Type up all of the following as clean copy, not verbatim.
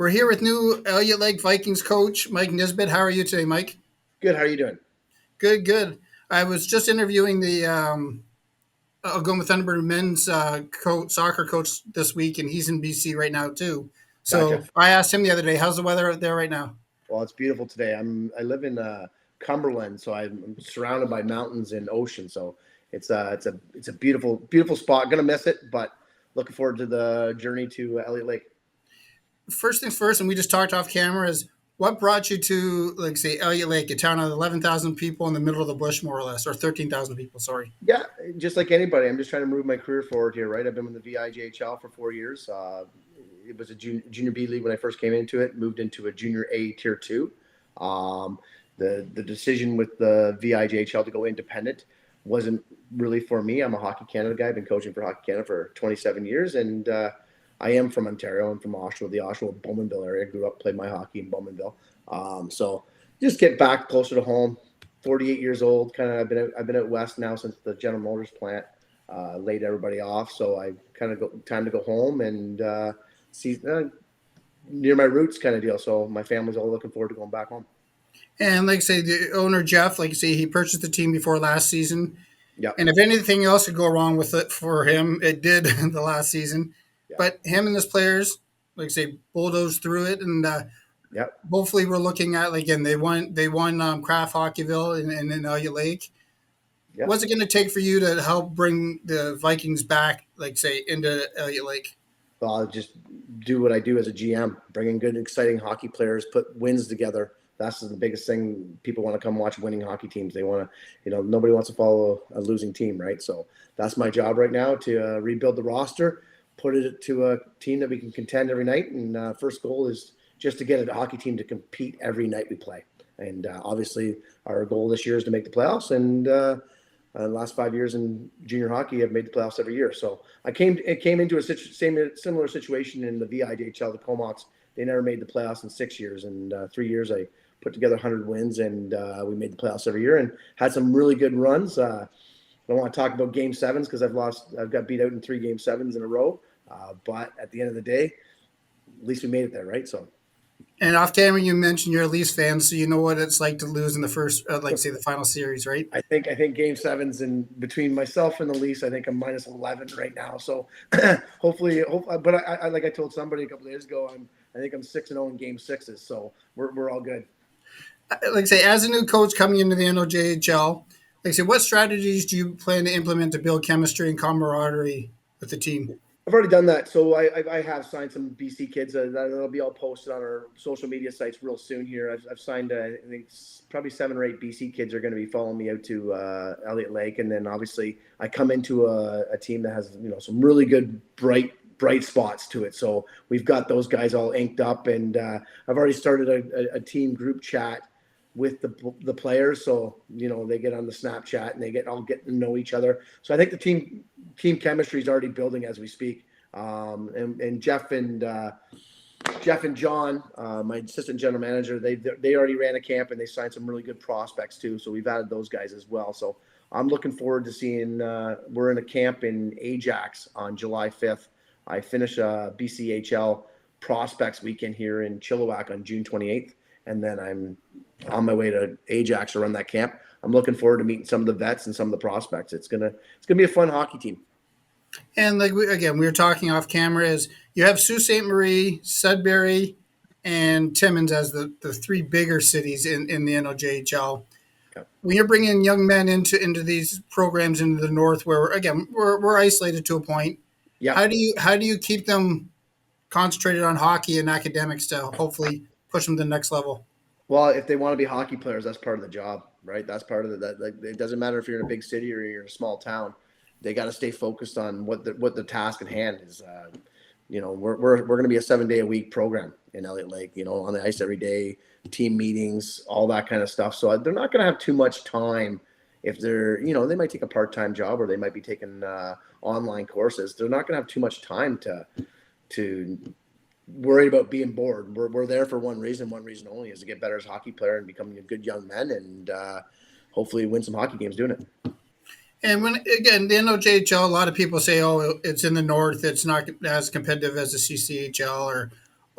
We're here with new Elliot Lake Vikings coach, Mike Nesbitt. How are you today, Mike? Good. How are you doing? Good, good. I was just interviewing the Algoma Thunderbird men's soccer coach this week, and he's in BC right now, too. Gotcha. So I asked him the other day, how's the weather out there right now? Well, it's beautiful today. I live in Cumberland, so I'm surrounded by mountains and ocean. So it's a beautiful spot. Gonna miss it, but looking forward to the journey to Elliot Lake. First things first, and we just talked off camera, is what brought you to, like, say, Elliot Lake, a town of 11,000 people in the middle of the bush, more or less, or 13,000 people, sorry. Yeah, just like anybody, I'm just trying to move my career forward here, right? I've been with the VIJHL for 4 years. It was a junior B league when I first came into it. Moved into a junior A tier 2. Um, the decision with the VIJHL to go independent wasn't really for me. I'm a Hockey Canada guy. I've been coaching for Hockey Canada for 27 years, and I am from Ontario. I'm from Oshawa, the Oshawa-Bowmanville area. I grew up, played my hockey in Bowmanville. So just get back closer to home. 48 years old. Kind of, I've been out west now since the General Motors plant laid everybody off. So I kind of time to go home and see near my roots kind of deal. So my family's all looking forward to going back home. And like I say, the owner Jeff, like I say, he purchased the team before last season. Yeah. And if anything else could go wrong with it for him, it did the last season. Yeah. But him and his players, like I say, bulldozed through it, and Yeah. hopefully we're looking at, like, again, they won Kraft Hockeyville in Elliot Lake. Yeah. What's it going to take for you to help bring the Vikings back, like say, into Elliot Lake? Well, I'll just do what I do as a GM, bring in good, exciting hockey players, put wins together. That's the biggest thing. People want to come watch winning hockey teams. They want to, nobody wants to follow a losing team, right? So that's my job right now, to rebuild the roster, put it to a team that we can contend every night. And first goal is just to get a hockey team to compete every night we play. And obviously our goal this year is to make the playoffs. And the last 5 years in junior hockey, I've made the playoffs every year. So I came into a similar situation in the VIJHL, the Comox. They never made the playoffs in 6 years. And 3 years I put together 100 wins, and we made the playoffs every year and had some really good runs. I don't want to talk about game sevens because I've got beat out in 3 game sevens in a row. But at the end of the day, at least we made it there, right? So. And off camera, you mentioned you're a Leafs fan, so you know what it's like to lose in the first, say, the final series, right? I think game sevens, and between myself and the Leafs, I think I'm minus 11 right now. So hopefully, but I like I told somebody a couple of days ago, I think I'm 6-0 in game sixes, so we're all good. Like I say, as a new coach coming into the NOJHL, like I say, what strategies do you plan to implement to build chemistry and camaraderie with the team? I've already done that. So I have signed some BC kids. That'll be all posted on our social media sites real soon here. I've signed, I think, probably 7 or 8 BC kids are going to be following me out to Elliot Lake. And then obviously I come into a team that has, some really good, bright spots to it. So we've got those guys all inked up. And I've already started a team group chat with the players. So, they get on the Snapchat and they all get to know each other. So I think the team chemistry is already building as we speak. And Jeff and John, my assistant general manager, they already ran a camp and they signed some really good prospects too. So we've added those guys as well. So I'm looking forward to seeing, we're in a camp in Ajax on July 5th. I finish a BCHL prospects weekend here in Chilliwack on June 28th. And then I'm on my way to Ajax to run that camp. I'm looking forward to meeting some of the vets and some of the prospects. It's gonna be a fun hockey team. And like we were talking off camera, is you have Sault Ste. Marie, Sudbury, and Timmins as the 3 bigger cities in the NOJHL. Okay. When you're bringing young men into these programs into the north, where we're isolated to a point. Yeah. How do you keep them concentrated on hockey and academics to hopefully push them to the next level? Well, if they want to be hockey players, that's part of the job, right? That's part of that. Like, it doesn't matter if you're in a big city or you're in a small town. They got to stay focused on what the task at hand is. We're going to be a 7-day-a-week program in Elliot Lake. On the ice every day, team meetings, all that kind of stuff. So they're not going to have too much time. If they're, they might take a part-time job or they might be taking online courses. They're not going to have too much time to worry about being bored. We're there for one reason only, is to get better as a hockey player and becoming a good young man and hopefully win some hockey games doing it. And when, again, the NOJHL, a lot of people say, oh, it's in the north, it's not as competitive as the CCHL,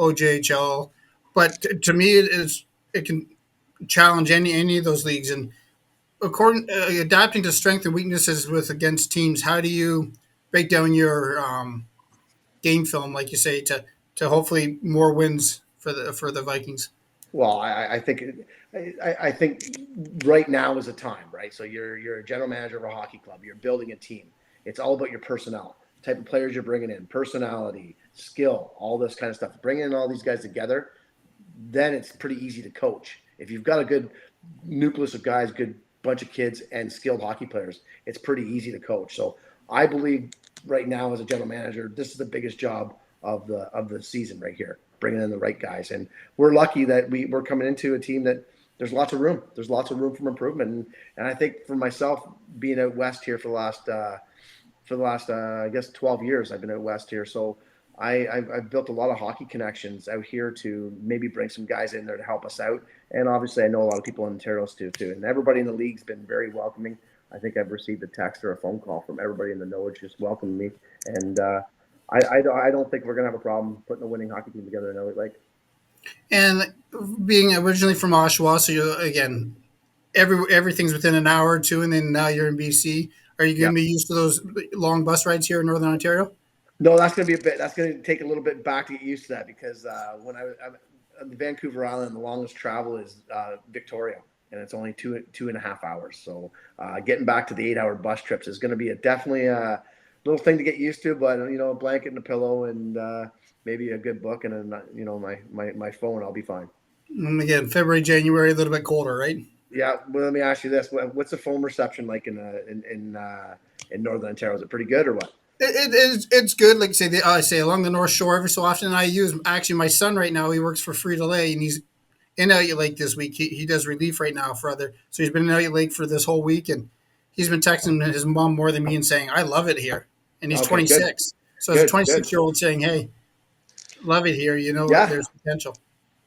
OJHL. But to me, it can challenge any of those leagues. And according adapting to strength and weaknesses with against teams, how do you break down your game film, like you say, to hopefully more wins for the Vikings? Well, I think right now is a time, right? So you're a general manager of a hockey club. You're building a team. It's all about your personnel, type of players you're bringing in, personality, skill, all this kind of stuff. Bringing in all these guys together, then it's pretty easy to coach. If you've got a good nucleus of guys, good bunch of kids, and skilled hockey players, it's pretty easy to coach. So I believe right now, as a general manager, this is the biggest job of the season right here, bringing in the right guys. And we're lucky that we're coming into a team that there's lots of room. There's lots of room for improvement. And I think for myself, being out west here for the last I guess 12 years, I've been out west here. So I've built a lot of hockey connections out here to maybe bring some guys in there to help us out. And obviously, I know a lot of people in Ontario too. And everybody in the league's been very welcoming. I think I've received a text or a phone call from everybody in the NOJHL just welcoming me. And I don't think we're going to have a problem putting a winning hockey team together in Elliot Lake. And being originally from Oshawa, so you again, everything's within an hour or two, and then now you're in BC. Are you going to be used to those long bus rides here in Northern Ontario? No, that's going to be a bit. That's going to take a little bit back to get used to that because when I'm on Vancouver Island, the longest travel is Victoria, and it's only two and a half hours. So getting back to the 8-hour bus trips is going to be definitely a little thing to get used to. But a blanket and a pillow and maybe a good book and my phone, I'll be fine. And again, February, January, a little bit colder, right? Yeah. Well, let me ask you this: what's the phone reception like in Northern Ontario? Is it pretty good or what? It's good. Like I say along the North Shore every so often. I use actually my son right now. He works for Frito-Lay and he's in Elliot Lake this week. He does relief right now for other. So he's been in Elliot Lake for this whole week and he's been texting his mom more than me and saying I love it here. And he's 26. Good. So as a 26-year-old saying, hey, love it here. There's potential.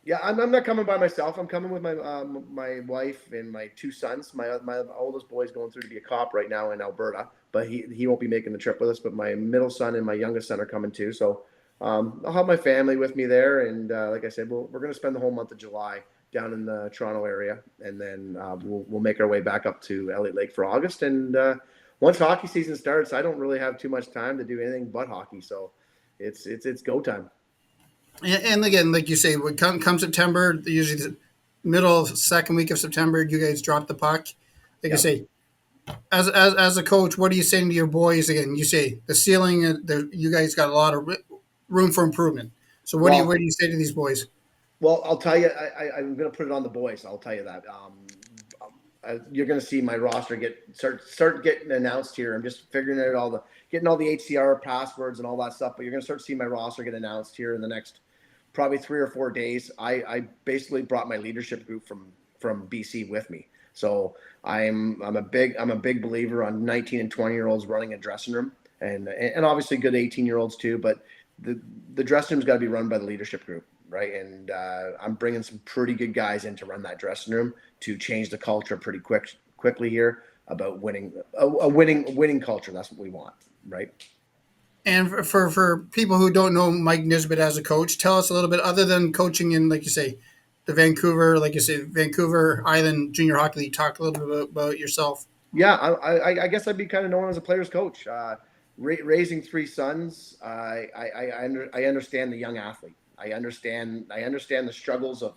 Yeah, I'm not coming by myself. I'm coming with my wife and my two sons. My oldest boy's going through to be a cop right now in Alberta, but he won't be making the trip with us. But my middle son and my youngest son are coming too. So I'll have my family with me there. And like I said, we're going to spend the whole month of July down in the Toronto area, and then we'll make our way back up to Elliot Lake for August. And once hockey season starts, I don't really have too much time to do anything but hockey. So it's go time. And again, like you say, when come September, usually the middle of second week of September, you guys drop the puck. Like I say, as a coach, what are you saying to your boys? Again, you say the ceiling, you guys got a lot of room for improvement. So what do you say to these boys? Well, I'll tell you, I'm going to put it on the boys. I'll tell you that. You're going to see my roster start getting announced here. I'm just figuring out getting all the HCR passwords and all that stuff. But you're going to start seeing my roster get announced here in the next probably 3 or 4 days. I basically brought my leadership group from BC with me. So I'm a big believer on 19 and 20-year-olds running a dressing room and obviously good 18-year-olds too. But the dressing room's got to be run by the leadership group. Right. And I'm bringing some pretty good guys in to run that dressing room to change the culture pretty quickly here about winning, a winning culture. That's what we want. Right. And for people who don't know Mike Nesbitt as a coach, tell us a little bit other than coaching in, like you say, the Vancouver Island Junior Hockey League. Talk a little bit about yourself. Yeah. I guess I'd be kind of known as a player's coach. Raising 3 sons. I understand the young athlete. I understand the struggles of,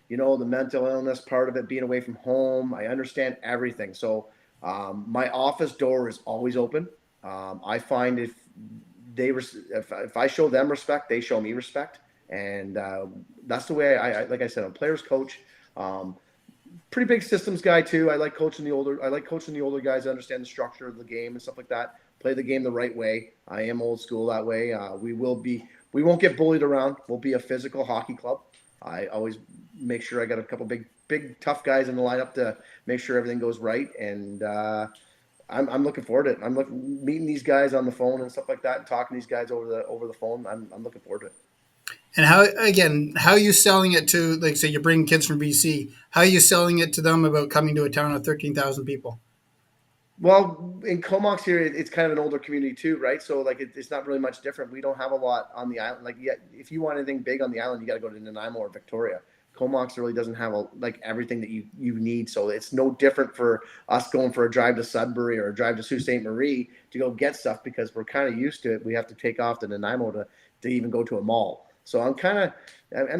the mental illness part of it, being away from home. I understand everything. So my office door is always open. I find if I show them respect, they show me respect. And that's the way like I said, I'm a player's coach. Pretty big systems guy too. I like coaching the older guys to understand the structure of the game and stuff like that. Play the game the right way. I am old school that way. We won't get bullied around. We'll be a physical hockey club. I always make sure I got a couple big tough guys in the lineup to make sure everything goes right. And I'm looking forward to it. I'm meeting these guys on the phone and stuff like that, and talking to these guys over the phone. I'm looking forward to it. And how are you selling it to, like, say you're bringing kids from BC? How are you selling it to them about coming to a town of 13,000 people? Well, in Comox here, it's kind of an older community too, right? So like it's not really much different. We don't have a lot on the island. Like, yeah, if you want anything big on the island, you got to go to Nanaimo or Victoria. Comox really doesn't have like everything that you need. So it's no different for us going for a drive to Sudbury or a drive to Sault Ste. Marie to go get stuff because we're kind of used to it. We have to take off to Nanaimo to even go to a mall. So I'm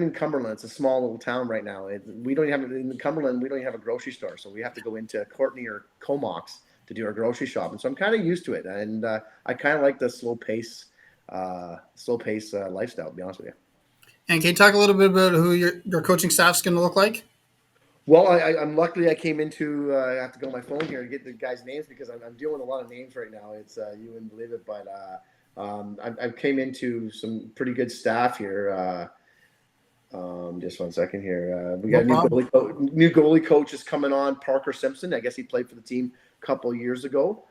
in Cumberland. It's a small little town right now. We don't have in Cumberland. We don't even have a grocery store, so we have to go into Courtenay or Comox to do our grocery shopping. So I'm kind of used to it, and I kind of like the slow pace lifestyle. To be honest with you. And can you talk a little bit about who your coaching staff's going to look like? Well, I'm luckily I came into I have to go on my phone here to get the guys' names because I'm dealing with a lot of names right now. It's you wouldn't believe it, but I came into some pretty good staff here. Just one second here. We got No new goalie coach is coming on. Parker Simpson. I guess he played for the team a couple years ago.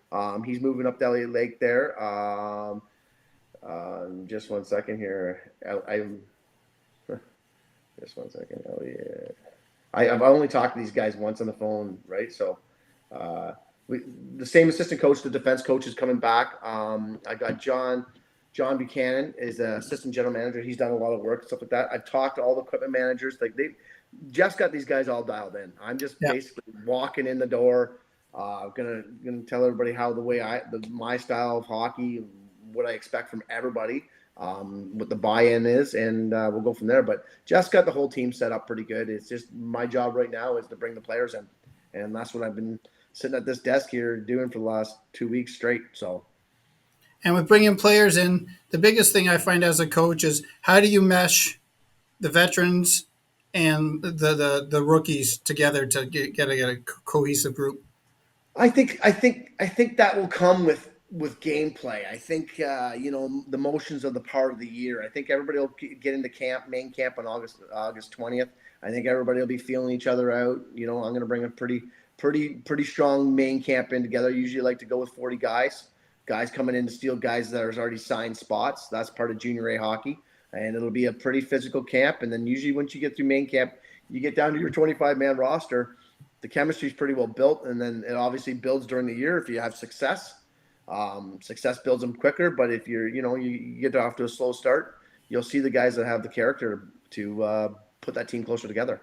He's moving up to Elliot Lake there. Just one second here. Just one second. Elliot. I've only talked to these guys once on the phone, right? So the same assistant coach, the defense coach is coming back. I got John Buchanan is the assistant general manager. He's done a lot of work, stuff like that. I've talked to all the equipment managers. Like Jeff's got these guys all dialed in. I'm just basically walking in the door, gonna tell everybody how my style of hockey, what I expect from everybody, what the buy-in is, and we'll go from there. But Jeff's got the whole team set up pretty good. It's just my job right now is to bring the players in, and that's what I've been sitting at this desk here doing for the last 2 weeks straight. So. And with bringing players in, the biggest thing I find as a coach is how do you mesh the veterans and the rookies together to get a cohesive group? I think that will come with gameplay. I think the motions of the part of the year. I think everybody will get into main camp on August 20th. I think everybody will be feeling each other out. I'm going to bring a pretty strong main camp in together. I usually like to go with 40 guys coming in to steal guys that are already signed spots. That's part of junior A hockey, and it'll be a pretty physical camp. And then usually once you get through main camp, you get down to your 25-man roster. The chemistry is pretty well built, and then it obviously builds during the year if you have success. Success builds them quicker, but if you get off to a slow start, you'll see the guys that have the character to put that team closer together.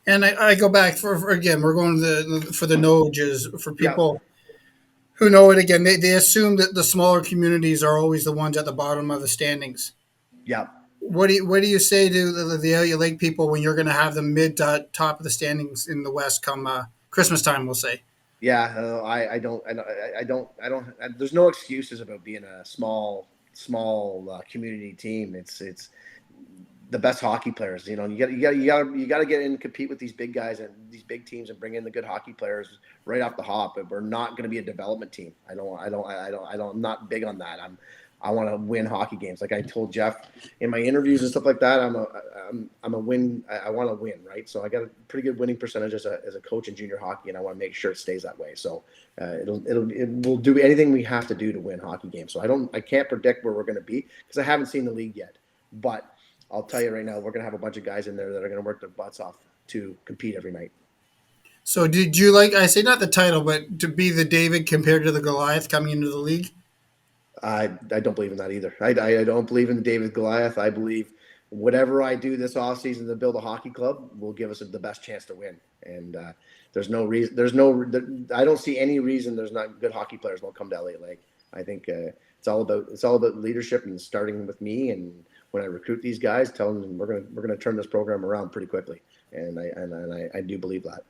And I go back for again, we're going for the NOJHL for people who know it. Again, they assume that the smaller communities are always the ones at the bottom of the standings. Yeah. What do you say to the Elliot Lake people when you're going to have them mid to top of the standings in the West come Christmas time? We'll say. Yeah, I don't. There's no excuses about being a small community team. It's the best hockey players. You got to get in and compete with these big guys and these big teams and bring in the good hockey players right off the hop. But we're not going to be a development team. I'm not big on that. I want to win hockey games. Like I told Jeff in my interviews and stuff like that, I'm a win. I want to win, right? So I got a pretty good winning percentage as a coach in junior hockey, and I want to make sure it stays that way. So we'll do anything we have to do to win hockey games. So I can't predict where we're going to be because I haven't seen the league yet. But I'll tell you right now, we're going to have a bunch of guys in there that are going to work their butts off to compete every night. So did you I say not the title, but to be the David compared to the Goliath coming into the league? I don't believe in that either. I don't believe in the David Goliath. I believe whatever I do this offseason to build a hockey club will give us the best chance to win. And there's no reason. I don't see any reason there's not good hockey players won't come to Elliot Lake. I think it's all about leadership and starting with me. And when I recruit these guys, telling them we're gonna turn this program around pretty quickly. And I do believe that.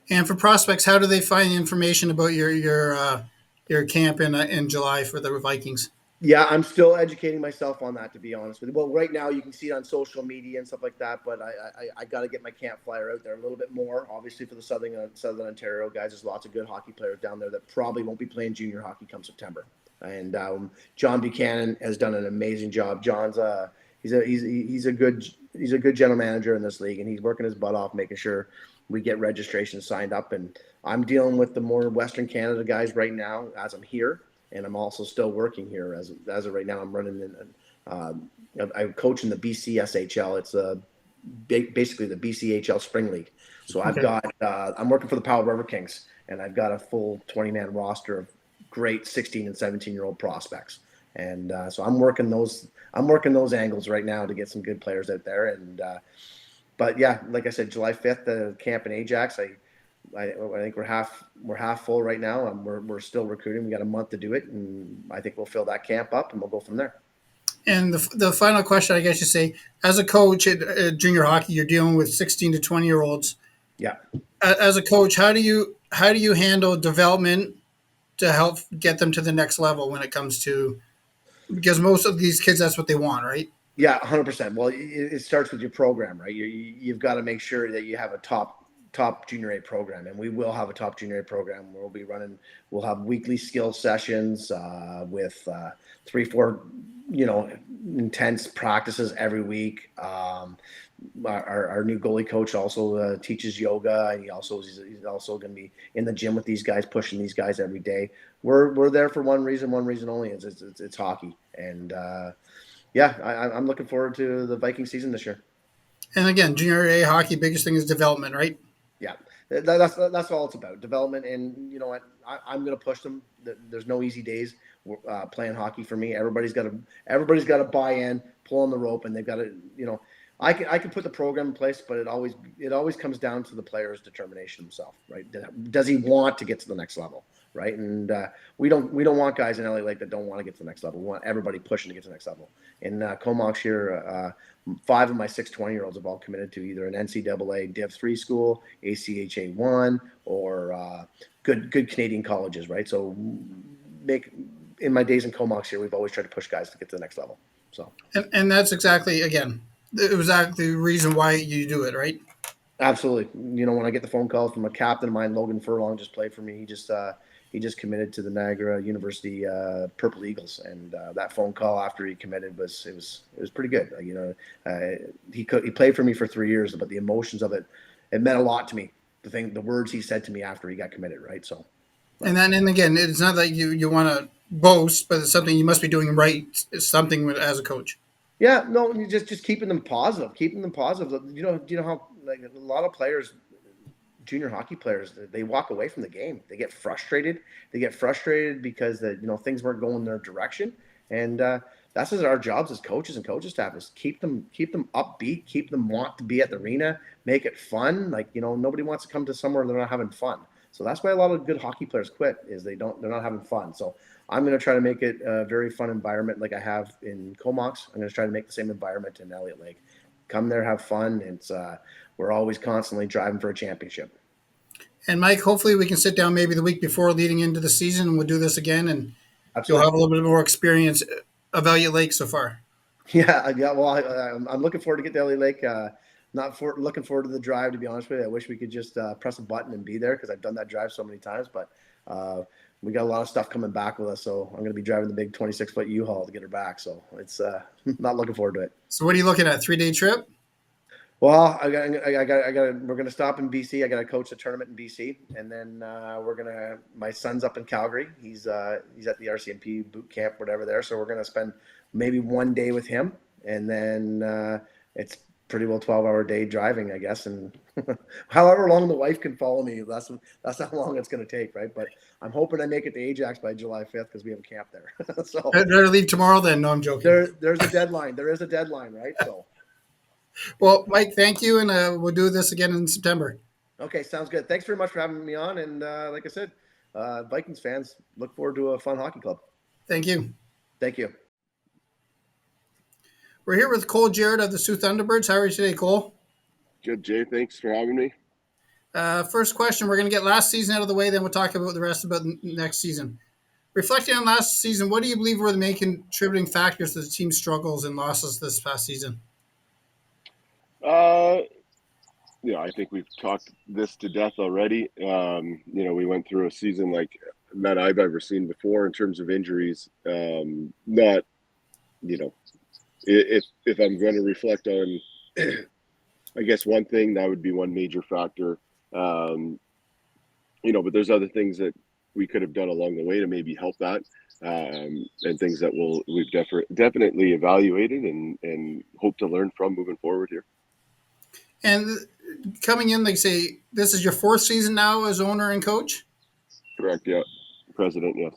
And for prospects, how do they find information about your camp in July for the Vikings? Yeah, I'm still educating myself on that, to be honest with you. Well, right now you can see it on social media and stuff like that, but I got to get my camp flyer out there a little bit more. Obviously, for the Southern Ontario guys, there's lots of good hockey players down there that probably won't be playing junior hockey come September. And John Buchanan has done an amazing job. John's he's a good general manager in this league, and he's working his butt off making sure we get registration signed up. And I'm dealing with the more Western Canada guys right now as I'm here. And I'm also still working here as of right now. I'm running I'm coaching the BC SHL. It's basically the BCHL Spring League. So I've Okay. got I'm working for the Powell River Kings, and I've got a full 20-man roster of great 16 and 17-year-old prospects. And so I'm working those angles right now to get some good players out there. And but yeah, like I said, July 5th, the camp in Ajax. I think we're half full right now. We're still recruiting. We got a month to do it, and I think we'll fill that camp up, and we'll go from there. And the final question, I guess you say, as a coach at junior hockey, you're dealing with 16 to 20-year-olds. Yeah. As a coach, how do you handle development to help get them to the next level when it comes to, because most of these kids, that's what they want, right? Yeah, 100%. Well, it starts with your program, right? You've got to make sure that you have a top junior A program, and we will have a top junior A program. We'll have weekly skill sessions with 3-4, intense practices every week. Our new goalie coach also teaches yoga, and he's also going to be in the gym with these guys, pushing these guys every day. We're there for one reason only. It's hockey, and yeah, I'm looking forward to the Viking season this year. And again, junior A hockey, biggest thing is development, right? Yeah, that's all it's about, development. And you know what, I'm going to push them. There's no easy days playing hockey for me. Everybody's got to buy in, pull on the rope, and they've got to, I can put the program in place, but it always comes down to the player's determination himself, right? Does he want to get to the next level, right? And we don't want guys in LA Lake that don't want to get to the next level. We want everybody pushing to get to the next level. In Comox here, 5 of my 6 20-year-olds have all committed to either an NCAA Div 3 school, ACHA 1, or good Canadian colleges, right? So in my days in Comox here, we've always tried to push guys to get to the next level. So And that's exactly, again, it was exactly the reason why you do it, right? absolutely. When I get the phone call from a captain of mine, Logan Furlong just played for me. He just committed to the Niagara University Purple Eagles, and that phone call after he committed was pretty good. He played for me for 3 years, but the emotions of it meant a lot to me. The words he said to me after he got committed, right? So, And again, it's not that you want to boast, but it's something you must be doing right. It's something as a coach. yeah, no, you just keeping them positive, You know how like a lot of players, junior hockey players, they walk away from the game. They get frustrated. Because things weren't going their direction, and that's our jobs as coaches and coaching staff is keep them upbeat, keep them want to be at the arena, make it fun. Nobody wants to come to somewhere they're not having fun. So that's why a lot of good hockey players quit, is they're not having fun. So I'm going to try to make it a very fun environment like I have in Comox. I'm going to try to make the same environment in Elliot Lake. Come there, have fun. We're always constantly driving for a championship. And Mike, hopefully we can sit down maybe the week before leading into the season, and we'll do this again, and you'll Absolutely. have a little bit more experience of Elliot Lake so far. Yeah. Well, I'm looking forward to get to LA Lake. Looking forward to the drive, to be honest with you. I wish we could just press a button and be there, because I've done that drive so many times. But we got a lot of stuff coming back with us, so I'm going to be driving the big 26-foot U-Haul to get her back. So it's not looking forward to it. So what are you looking at? 3-day trip? Well, we're going to stop in BC. I got to coach a tournament in BC, and then my son's up in Calgary. He's at the RCMP boot camp, whatever there. So we're going to spend maybe 1 day with him, and then it's pretty well 12-hour day driving, I guess. And however long the wife can follow me, that's how long it's going to take, right? But I'm hoping I make it to Ajax by July 5th, because we have a camp there. So Better leave tomorrow then. No, I'm joking. there's a deadline. There is a deadline, right? So. Well, Mike, thank you, and we'll do this again in September. Okay, sounds good. Thanks very much for having me on. And like I said, Vikings fans, look forward to a fun hockey club. Thank you. Thank you. We're here with Cole Jarrett of the Soo Thunderbirds. How are you today, Cole? Good, Jay. Thanks for having me. First question, we're going to get last season out of the way, then we'll talk about the rest about next season. Reflecting on last season, what do you believe were the main contributing factors to the team's struggles and losses this past season? I think we've talked this to death already. We went through a season like that I've ever seen before in terms of injuries. Not, if I'm going to reflect on, I guess one thing that would be one major factor. But there's other things that we could have done along the way to maybe help that, and things that we've definitely evaluated and hope to learn from moving forward here. And coming in, like say, this is your fourth season now as owner and coach. Correct. Yeah. President. Yes.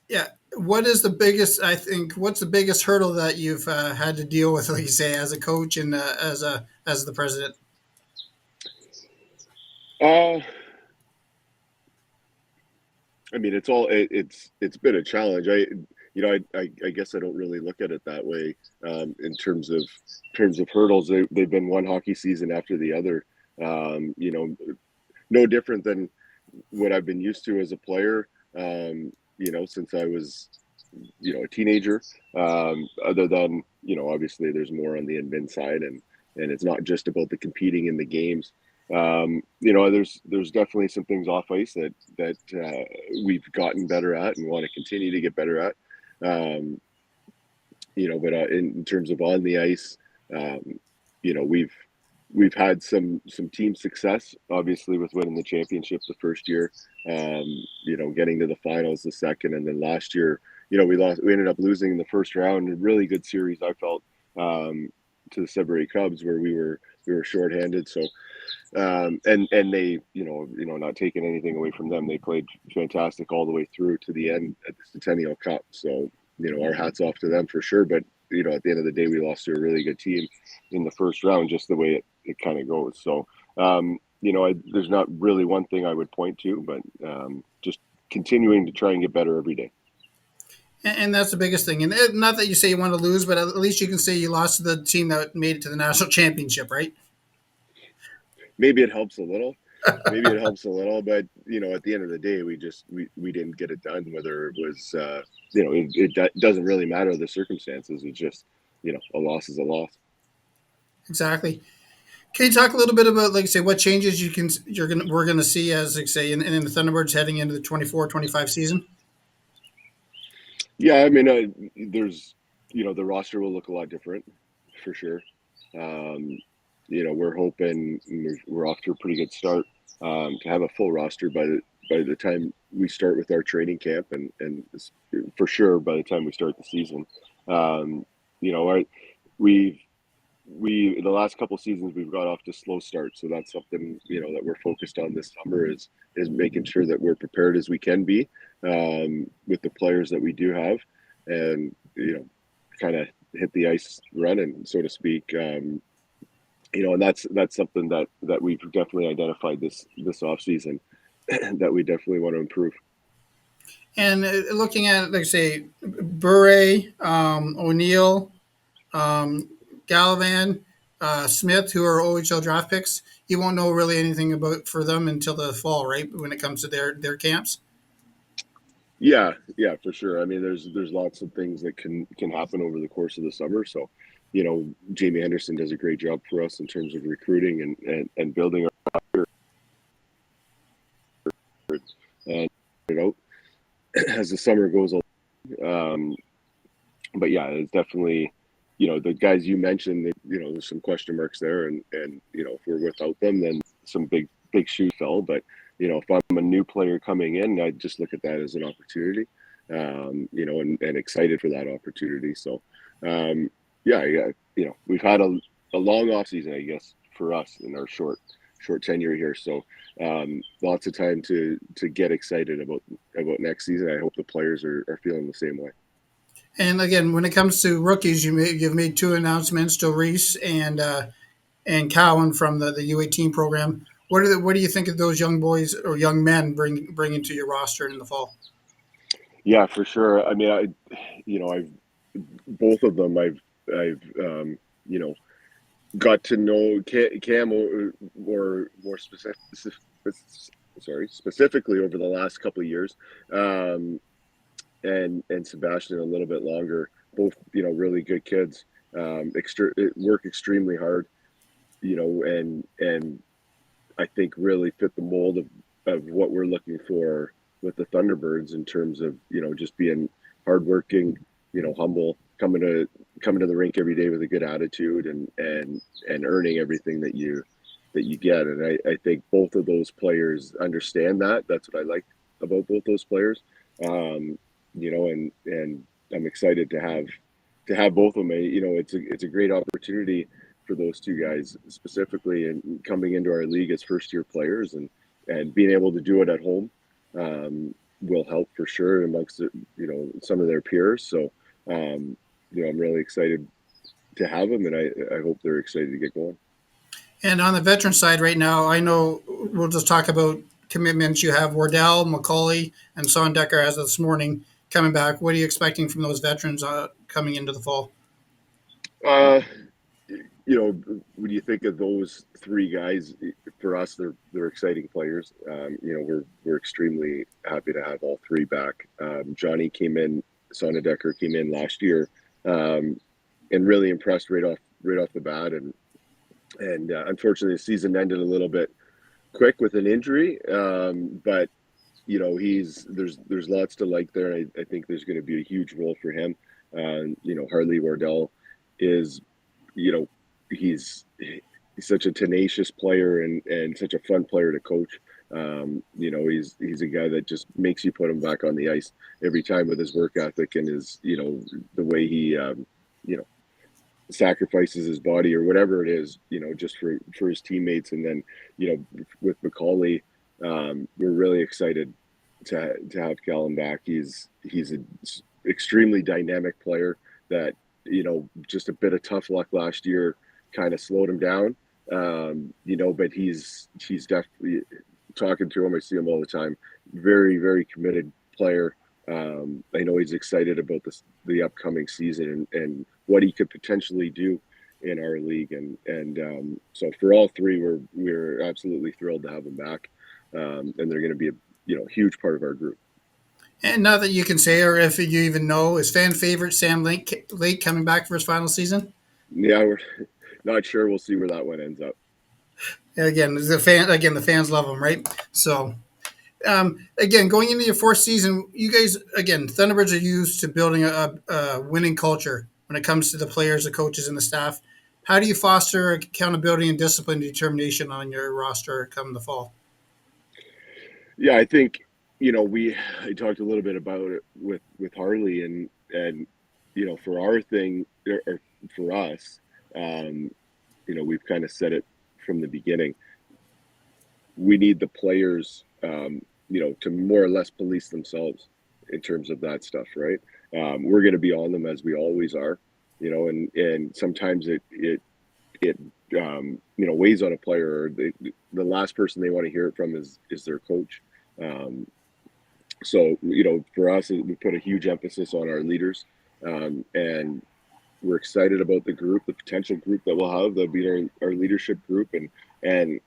Yeah. What is the biggest? I think what's the biggest hurdle that you've had to deal with, like you say, as a coach and as the president? Uh, I mean, it's been a challenge. I guess I don't really look at it that way. In terms of hurdles, they've been one hockey season after the other. No different than what I've been used to as a player. Since I was a teenager. Other than obviously there's more on the admin side, and it's not just about the competing in the games. There's definitely some things off ice that we've gotten better at and want to continue to get better at. But in terms of on the ice, we've had some team success, obviously, with winning the championship the first year. Getting to the finals the second, and then last year, we ended up losing in the first round. A really good series, I felt, to the Sudbury Cubs, where we were shorthanded. So, and they, not taking anything away from them, they played fantastic all the way through to the end at the Centennial Cup. So, our hats off to them for sure. But at the end of the day, we lost to a really good team in the first round, just the way it kind of goes. So, there's not really one thing I would point to, but just continuing to try and get better every day. And that's the biggest thing. And not that you say you want to lose, but at least you can say you lost to the team that made it to the national championship, right? Maybe it helps a little. But at the end of the day, we didn't get it done. Whether it was, it doesn't really matter the circumstances. It's just, a loss is a loss. Exactly. Can you talk a little bit about, like, say, what changes we're gonna see as, like, say, in the Thunderbirds heading into the 24-25 season? Yeah, I mean, there's, the roster will look a lot different for sure. We're hoping we're off to a pretty good start to have a full roster by the time we start with our training camp, and for sure by the time we start the season. The last couple seasons we've got off to slow start, so that's something that we're focused on this summer is making sure that we're prepared as we can be with the players that we do have, and kind of hit the ice running, so to speak. And that's something that we've definitely identified this off season that we definitely want to improve. And looking at, like, say, Bure, O'Neill, Gallivan, Smith, who are OHL draft picks, you won't know really anything about for them until the fall, right? When it comes to their camps. Yeah, for sure. I mean, there's lots of things that can happen over the course of the summer. So, Jamie Henderson does a great job for us in terms of recruiting and building our and as the summer goes along. But yeah, it's definitely, the guys you mentioned, there's some question marks there, and if we're without them, then some big shoes fell. But if I'm a new player coming in, I just look at that as an opportunity, and excited for that opportunity. So, we've had a long off season, I guess, for us in our short tenure here. So, lots of time to get excited about next season. I hope the players are feeling the same way. And again, when it comes to rookies, you've made two announcements: Joe Reese and Cowan from the U18 program. What do you think of those young boys or young men bring into your roster in the fall? Yeah, for sure. I mean, I've both of them. I've got to know Cam or more specifically over the last couple of years, and Sebastian a little bit longer. Both really good kids. Work extremely hard, and I think really fit the mold of what we're looking for with the Thunderbirds in terms of just being hardworking, humble, coming to the rink every day with a good attitude, and earning everything that you get. And I think both of those players understand that. That's what I like about both those players. And I'm excited to have both of them. It's a great opportunity for those two guys specifically, and coming into our league as first-year players, and being able to do it at home will help for sure amongst some of their peers. So I'm really excited to have them, and I hope they're excited to get going. And on the veteran side right now, I know we'll just talk about commitments. You have Wardell, McCauley, and Sondecker as of this morning coming back. What are you expecting from those veterans coming into the fall? When you think of those three guys, for us, they're exciting players. We're extremely happy to have all three back. Johnny came in, Sondecker came in last year, and really impressed right off the bat. And unfortunately, the season ended a little bit quick with an injury. But there's lots to like there. And I think there's going to be a huge role for him. Harley Wardell is, he's such a tenacious player and such a fun player to coach. He's a guy that just makes you put him back on the ice every time with his work ethic and his, the way he, sacrifices his body or whatever it is, just for his teammates. And then, with McCauley, we're really excited to have Callum back. He's an extremely dynamic player that, just a bit of tough luck last year kind of slowed him down. But he's definitely, talking to him, I see him all the time, very, very committed player. I know he's excited about the upcoming season and what he could potentially do in our league. And so for all three, we're absolutely thrilled to have them back. And they're going to be a huge part of our group. And now that you can say, or if you even know, is fan favorite Sam Lake coming back for his final season? Yeah, we're not sure. We'll see where that one ends up. Again, the fans love him, right? So, again, going into your fourth season, you guys, again, Thunderbirds are used to building a winning culture when it comes to the players, the coaches, and the staff. How do you foster accountability and discipline and determination on your roster come the fall? Yeah, I think, I talked a little bit about it with Harley and for our thing, or for us, we've kind of said it from the beginning. We need the players, to more or less police themselves in terms of that stuff, right? We're going to be on them as we always are, and sometimes it weighs on a player. Or the last person they want to hear it from is their coach. So, for us, we put a huge emphasis on our leaders, and we're excited about the group, the potential group that we'll have. That'll be our leadership group. And,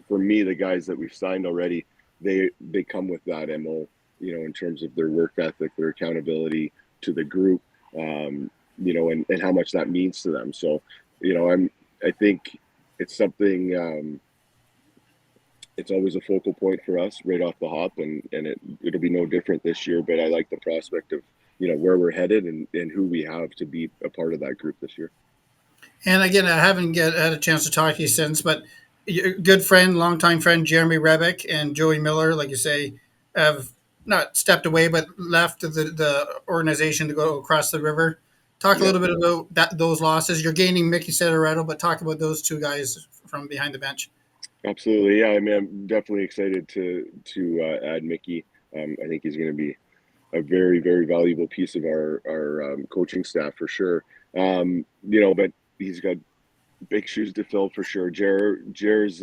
for me, the guys that we've signed already, they come with that MO, in terms of their work ethic, their accountability to the group, and how much that means to them. So, I think it's something, it's always a focal point for us right off the hop, and it'll be no different this year. But I like the prospect of, where we're headed and who we have to be a part of that group this year. And again, I haven't had a chance to talk to you since, but your good friend, longtime friend, Jeremy Rebick and Joey Miller, like you say, have not stepped away, but left the organization to go across the river. Talk a little bit about those losses. You're gaining Mickey Sederetto, but talk about those two guys from behind the bench. Absolutely. Yeah. I mean, I'm definitely excited to add Mickey. I think he's going to be a very, very valuable piece of our coaching staff for sure. But he's got big shoes to fill for sure. Jer's,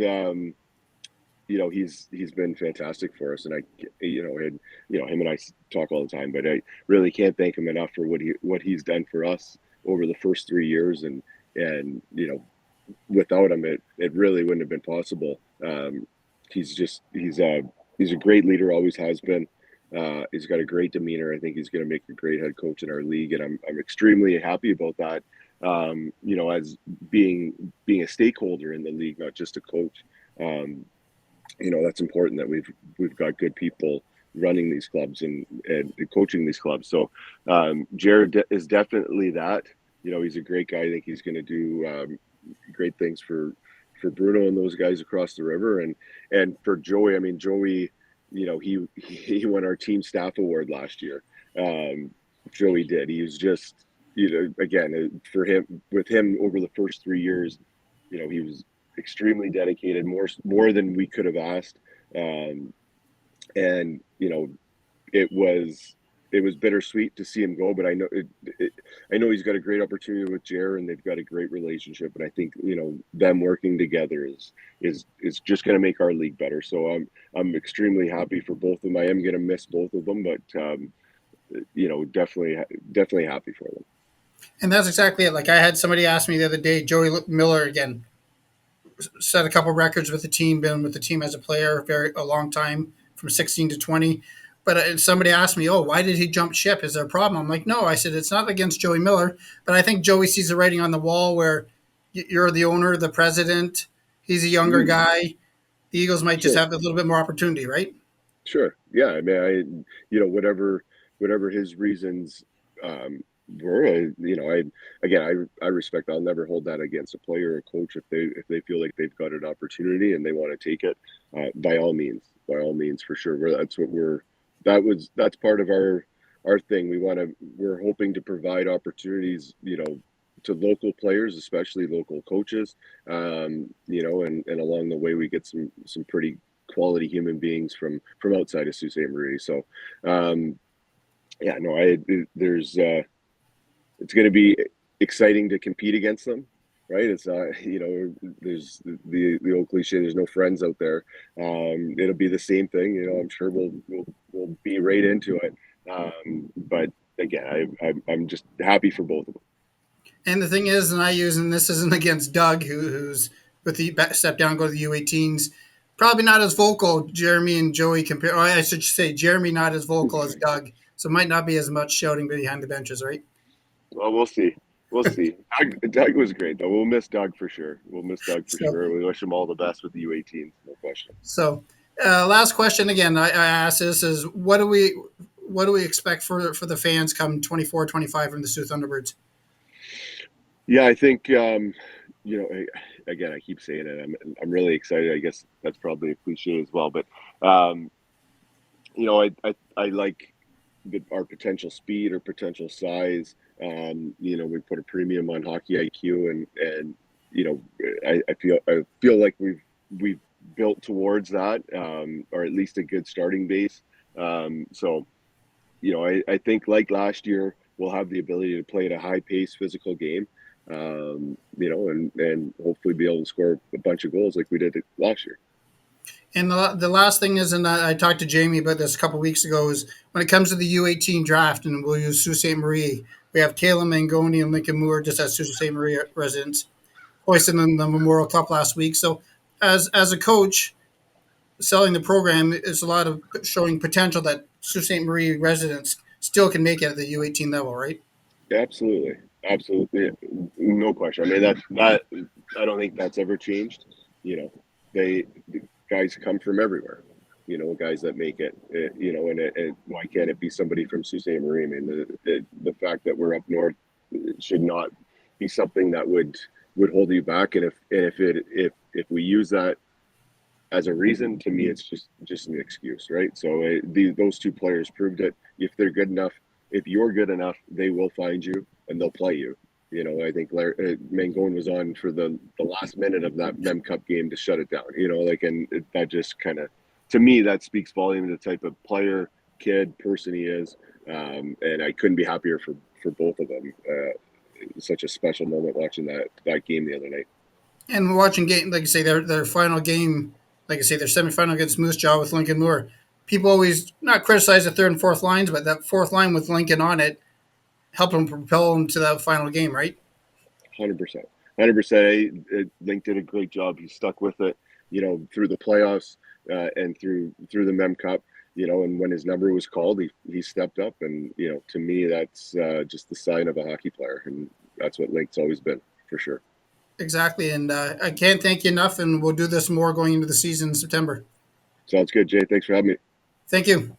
he's been fantastic for us, and him and I talk all the time, but I really can't thank him enough for what he's done for us over the first 3 years, and without him, it really wouldn't have been possible. He's a great leader, always has been. He's got a great demeanor. I think he's going to make a great head coach in our league, and I'm extremely happy about that. As being a stakeholder in the league, not just a coach. That's important that we've got good people running these clubs and coaching these clubs. So Jared is definitely that. He's a great guy. I think he's going to do great things for Bruno and those guys across the river, and for Joey. I mean, Joey, he won our team staff award last year. Joey did. He was just again, for him, with him over the first 3 years, he was extremely dedicated, more than we could have asked. And it was bittersweet to see him go, but I know he's got a great opportunity with Jer, and they've got a great relationship. And I think them working together is just going to make our league better. So I'm extremely happy for both of them. I am going to miss both of them, but definitely happy for them. And that's exactly it. Like I had somebody ask me the other day, Joey Miller again set a couple records with the team, been with the team as a player a long time from 16 to 20. But somebody asked me, "Oh, why did he jump ship? Is there a problem?" I'm like, "No." I said, "It's not against Joey Miller, but I think Joey sees the writing on the wall where you're the owner, the president. He's a younger guy. The Eagles might just Sure. have a little bit more opportunity, right?" Sure. Yeah. I mean, whatever his reasons were, I respect. I'll never hold that against a player or a coach if they feel like they've got an opportunity and they want to take it. By all means, for sure. That's part of our thing. We're hoping to provide opportunities, to local players, especially local coaches, and along the way we get some pretty quality human beings from outside of Sault Ste. Marie. So, it's going to be exciting to compete against them, right? It's there's the old cliche, there's no friends out there. It'll be the same thing, I'm sure we'll be right into it. But again, I'm just happy for both of them. And the thing is, and this isn't against Doug, who's with the step down, go to the U18s. Probably not as vocal, Jeremy and Joey compare. Or I should say, Jeremy not as vocal as Doug, so it might not be as much shouting behind the benches, right? Well, we'll see. Doug was great, though. We'll miss Doug for sure. Sure. We wish him all the best with the U18s, no question. So, last question again. I asked this is what do we expect for the fans come 24-25 from the Soo Thunderbirds? Yeah, I think again, I keep saying it. I'm really excited. I guess that's probably a cliche as well, but I like our potential speed or potential size. We put a premium on hockey IQ, and I feel like we've built towards that, or at least a good starting base. So I think like last year we'll have the ability to play at a high pace physical game. And hopefully be able to score a bunch of goals like we did last year. And the last thing is, and I talked to Jamie about this a couple of weeks ago, is when it comes to the U18 draft, and we'll use Sault Ste. Marie, we have Kayla Mangoni and Lincoln Moore just as Sault Ste. Marie residents, hoisted in the Memorial Cup last week. So as a coach, selling the program is a lot of showing potential that Sault Ste. Marie residents still can make it at the U18 level, right? Absolutely. No question. I mean, that I don't think that's ever changed. The guys come from everywhere, guys that make it, and why can't it be somebody from Sault Ste. Marie? I mean, the fact that we're up north should not be something that would hold you back. And if we use that as a reason, to me, it's just an excuse, right? So those two players proved it. If they're good enough, if you're good enough, they will find you and they'll play you. I think Mangone was on for the last minute of that Mem Cup game to shut it down. That just kind of, to me, that speaks volume to the type of player, kid, person he is. And I couldn't be happier for both of them. Such a special moment watching that game the other night. And watching game, like I say, their final game, like I say, their semifinal against Moose Jaw with Lincoln Moore. People always not criticize the third and fourth lines, but that fourth line with Lincoln on it helped them propel them to that final game, right? 100%. Link did a great job. He stuck with it, through the playoffs and through the Mem Cup, and when his number was called, he stepped up. And, to me, that's just the sign of a hockey player. And that's what Link's always been, for sure. Exactly. And I can't thank you enough. And we'll do this more going into the season in September. Sounds good, Jay. Thanks for having me. Thank you.